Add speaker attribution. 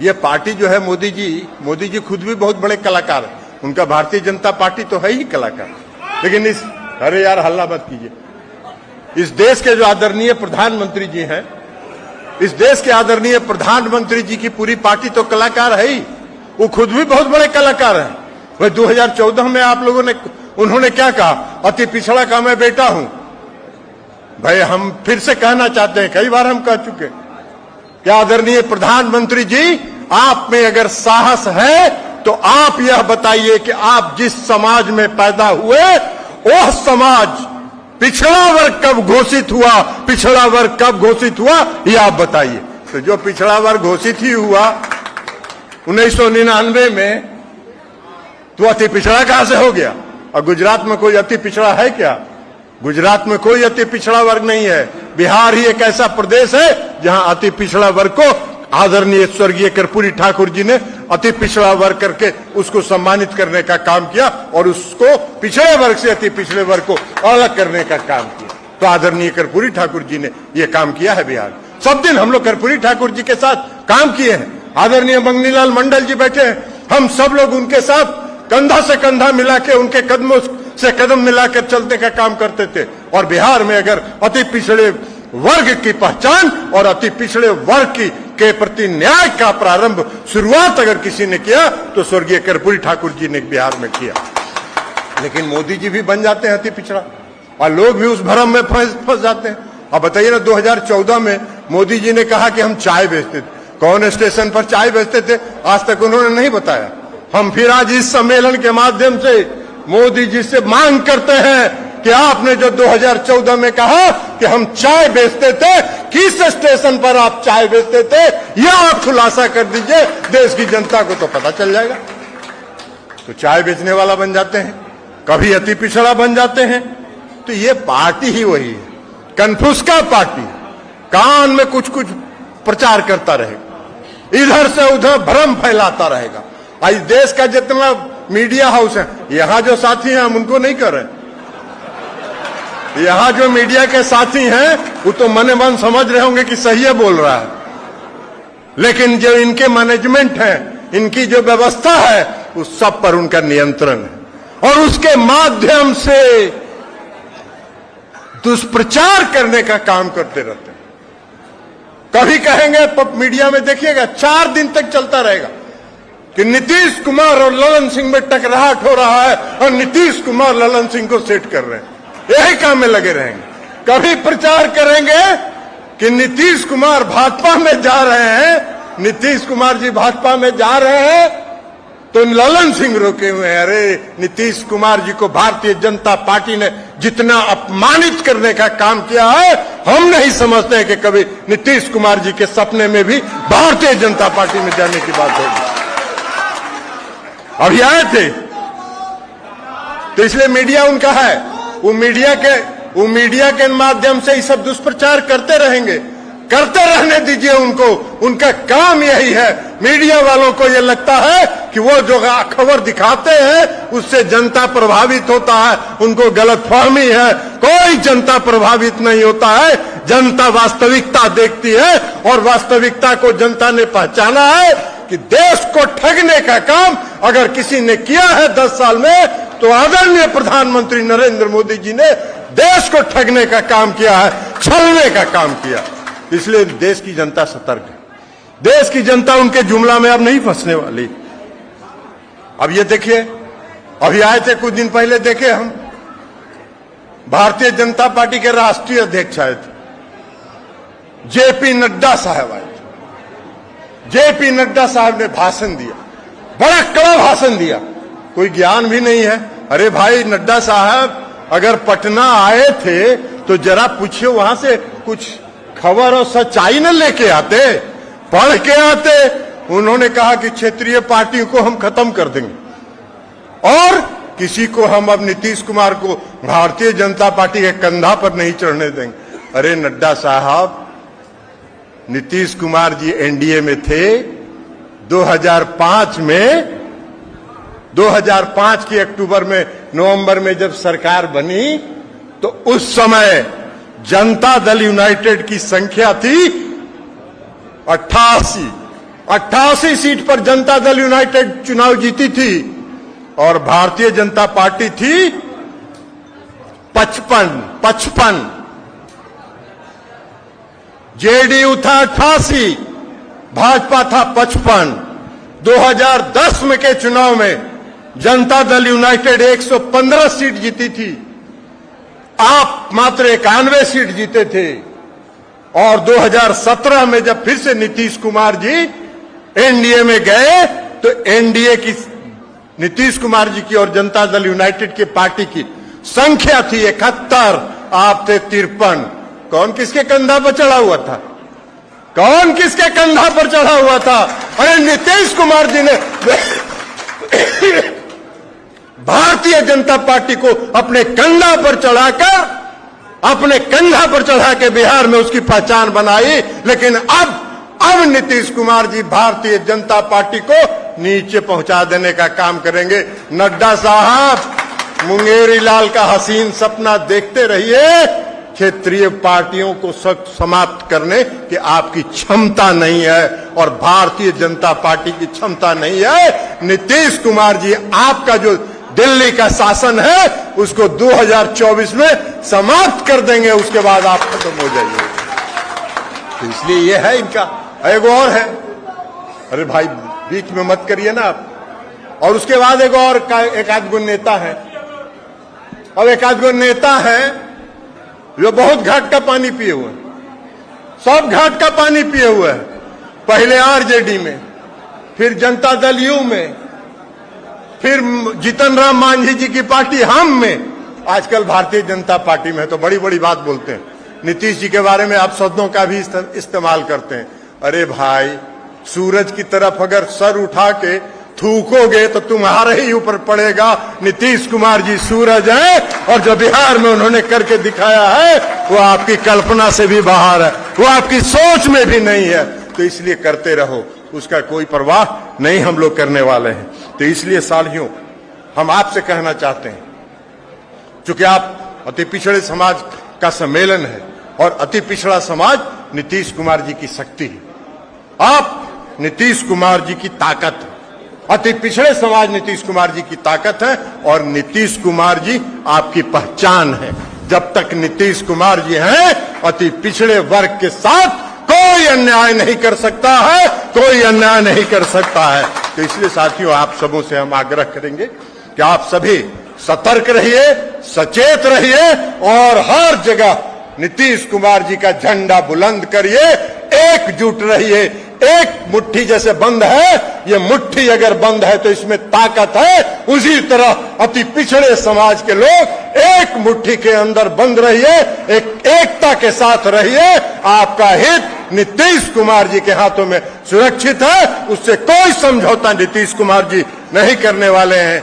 Speaker 1: ये पार्टी जो है मोदी जी खुद भी बहुत बड़े कलाकार हैं। उनका भारतीय जनता पार्टी तो है ही कलाकार, लेकिन अरे यार हल्ला मत कीजिए। इस देश के जो आदरणीय प्रधानमंत्री जी हैं, इस देश के आदरणीय प्रधानमंत्री जी की पूरी पार्टी तो कलाकार है ही, वो खुद भी बहुत बड़े कलाकार हैं। वह 2014 में आप लोगों ने, उन्होंने क्या कहा, अति पिछड़ा का मैं बेटा हूं। भाई हम फिर से कहना चाहते हैं, कई बार हम कह चुके, क्या आदरणीय प्रधानमंत्री जी, आप में अगर साहस है तो आप यह बताइए कि आप जिस समाज में पैदा हुए वह समाज पिछड़ा वर्ग कब घोषित हुआ, पिछड़ा वर्ग कब घोषित हुआ, यह आप बताइए। तो जो पिछड़ा वर्ग घोषित ही हुआ 1999 में, तो अति पिछड़ा कहां से हो गया? और गुजरात में कोई अति पिछड़ा है क्या? गुजरात में कोई अति पिछड़ा वर्ग नहीं है। बिहार ही एक ऐसा प्रदेश है जहां अति पिछड़ा वर्ग को आदरणीय स्वर्गीय कर्पूरी ठाकुर जी ने अति पिछड़ा वर्ग करके उसको सम्मानित करने का काम किया और उसको पिछड़े वर्ग से अति पिछड़े वर्ग को अलग करने का काम किया। तो आदरणीय कर्पूरी ठाकुर जी ने यह काम किया है बिहार। सब दिन हम लोग कर्पूरी ठाकुर जी के साथ काम किए हैं। आदरणीय मंगनीलाल मंडल जी बैठे हैं, हम सब लोग उनके साथ कंधा से कंधा मिला के, उनके कदमों से कदम मिलाकर चलने का काम करते थे। और बिहार में अगर अति पिछड़े वर्ग की पहचान और अति पिछड़े वर्ग के प्रति न्याय का प्रारंभ, शुरुआत अगर किसी ने किया तो स्वर्गीय कर्पूरी ठाकुर जी ने बिहार में किया। लेकिन मोदी जी भी बन जाते हैं अति पिछड़ा और लोग भी उस भ्रम में फंस जाते हैं। अब बताइए ना, 2014 में मोदी जी ने कहा कि हम चाय बेचते थे। कौन स्टेशन पर चाय बेचते थे आज तक उन्होंने नहीं बताया। हम फिर आज इस सम्मेलन के माध्यम से मोदी जी से मांग करते हैं कि आपने जो 2014 में कहा कि हम चाय बेचते थे, किस स्टेशन पर आप चाय बेचते थे, यह आप खुलासा कर दीजिए, देश की जनता को तो पता चल जाएगा। तो चाय बेचने वाला बन जाते हैं, कभी अति पिछड़ा बन जाते हैं। तो ये पार्टी ही वही है, कन्फ्यूज पार्टी, कान में कुछ कुछ प्रचार करता रहेगा, इधर से उधर भ्रम फैलाता रहेगा। आज देश का जितना मीडिया हाउस है, यहां जो साथी हैं हम उनको नहीं कर रहे, यहां जो मीडिया के साथी हैं वो तो मने मन समझ रहे होंगे कि सही है बोल रहा है, लेकिन जो इनके मैनेजमेंट है, इनकी जो व्यवस्था है, उस सब पर उनका नियंत्रण है और उसके माध्यम से दुष्प्रचार करने का काम करते रहते हैं। कभी कहेंगे, मीडिया में देखिएगा 4 दिन तक चलता रहेगा कि नीतीश कुमार और ललन सिंह में टकराहट हो रहा है और नीतीश कुमार ललन सिंह को सेट कर रहे हैं, यही काम में लगे रहेंगे। कभी प्रचार करेंगे कि नीतीश कुमार भाजपा में जा रहे हैं, नीतीश कुमार जी भाजपा में जा रहे हैं, तो ललन सिंह रोके हुए हैं। अरे नीतीश कुमार जी को भारतीय जनता पार्टी ने जितना अपमानित करने का काम किया है, हम नहीं समझते हैं कि कभी नीतीश कुमार जी के सपने में भी भारतीय जनता पार्टी में जाने की बात होगी। अभी आए थे तो इसलिए मीडिया उनका है, वो मीडिया के माध्यम से ये सब दुष्प्रचार करते रहेंगे, करते रहने दीजिए उनको, उनका काम यही है। मीडिया वालों को ये लगता है कि वो जो खबर दिखाते हैं उससे जनता प्रभावित होता है, उनको गलतफहमी है। कोई जनता प्रभावित नहीं होता है, जनता वास्तविकता देखती है और वास्तविकता को जनता ने पहचाना है कि देश को ठगने का काम अगर किसी ने किया है 10 साल में, तो आदरणीय प्रधानमंत्री नरेंद्र मोदी जी ने देश को ठगने का काम किया है, छलने का काम किया। इसलिए देश की जनता सतर्क है, देश की जनता उनके जुमला में अब नहीं फंसने वाली। अब ये देखिए, अभी आए थे कुछ दिन पहले, देखे हम भारतीय जनता पार्टी के राष्ट्रीय अध्यक्ष आए थे, जेपी नड्डा साहब आए थे। जेपी नड्डा साहब ने भाषण दिया, बड़ा कड़ा भाषण दिया, कोई ज्ञान भी नहीं है। अरे भाई नड्डा साहब अगर पटना आए थे तो जरा पूछिए, वहां से कुछ खबर और सच्चाई न लेके आते, पढ़ के आते। उन्होंने कहा कि क्षेत्रीय पार्टियों को हम खत्म कर देंगे और किसी को हम अब नीतीश कुमार को भारतीय जनता पार्टी के कंधा पर नहीं चढ़ने देंगे। अरे नड्डा साहब, नीतीश कुमार जी एनडीए में थे 2005 में, 2005 के अक्टूबर में, नवंबर में जब सरकार बनी तो उस समय जनता दल यूनाइटेड की संख्या थी 88, 88 सीट पर जनता दल यूनाइटेड चुनाव जीती थी और भारतीय जनता पार्टी थी 55। जेडीयू था 88, भाजपा था 55। 2010 में के चुनाव में जनता दल यूनाइटेड 115 सीट जीती थी, आप मात्र 91 सीट जीते थे। और 2017 में जब फिर से नीतीश कुमार जी एनडीए में गए तो एनडीए की नीतीश कुमार जी की और जनता दल यूनाइटेड की पार्टी की संख्या थी 71, आप थे 53। कौन किसके कंधा पर चढ़ा हुआ था? कौन किसके कंधा पर चढ़ा हुआ था? अरे नीतीश कुमार जी ने भारतीय जनता पार्टी को अपने कंधा पर चढ़ा के बिहार में उसकी पहचान बनाई। लेकिन अब नीतीश कुमार जी भारतीय जनता पार्टी को नीचे पहुंचा देने का काम करेंगे। नड्डा साहब, मुंगेरी लाल का हसीन सपना देखते रहिए। क्षेत्रीय पार्टियों को समाप्त करने की आपकी क्षमता नहीं है और भारतीय जनता पार्टी की क्षमता नहीं है। नीतीश कुमार जी, आपका जो दिल्ली का शासन है उसको 2024 में समाप्त कर देंगे, उसके बाद आप खत्म हो जाइए। तो इसलिए ये है इनका। एक और है, अरे भाई बीच में मत करिए ना आप। और उसके बाद एक और एक आध गो नेता है, और एक आध गो नेता है जो बहुत घाट का पानी पिए हुए, सब घाट का पानी पिए हुए है। पहले आरजेडी में, फिर जनता दल यू में, फिर जीतन राम मांझी जी की पार्टी हम में, आजकल भारतीय जनता पार्टी में है। तो बड़ी बड़ी बात बोलते हैं। नीतीश जी के बारे में आप शब्दों का भी इस्तेमाल करते हैं। अरे भाई, सूरज की तरफ अगर सर उठा के थूकोगे तो तुम्हारे ही ऊपर पड़ेगा। नीतीश कुमार जी सूरज है और जो बिहार में उन्होंने करके दिखाया है वो आपकी कल्पना से भी बाहर है, वो आपकी सोच में भी नहीं है। तो इसलिए करते रहो, उसका कोई परवाह नहीं हम लोग करने वाले हैं। तो इसलिए साथियों, हम आपसे कहना चाहते हैं, चूंकि आप अति पिछड़े समाज का सम्मेलन है और अति पिछड़ा समाज नीतीश कुमार जी की शक्ति है, आप नीतीश कुमार जी की ताकत है। अति पिछड़े समाज नीतीश कुमार जी की ताकत है और नीतीश कुमार जी आपकी पहचान है। जब तक नीतीश कुमार जी हैं, अति पिछड़े वर्ग के साथ कोई अन्याय नहीं कर सकता है, कोई अन्याय नहीं कर सकता है। तो इसलिए साथियों, आप सबों से हम आग्रह करेंगे कि आप सभी सतर्क रहिए, सचेत रहिए और हर जगह नीतीश कुमार जी का झंडा बुलंद करिए, एकजुट रहिए। एक मुट्ठी जैसे बंद है, ये मुट्ठी अगर बंद है तो इसमें ताकत है। उसी तरह अति पिछड़े समाज के लोग एक मुट्ठी के अंदर बंद रहिए, एकता के साथ रहिए। आपका हित नीतीश कुमार जी के हाथों में सुरक्षित है, उससे कोई समझौता नीतीश कुमार जी नहीं करने वाले हैं।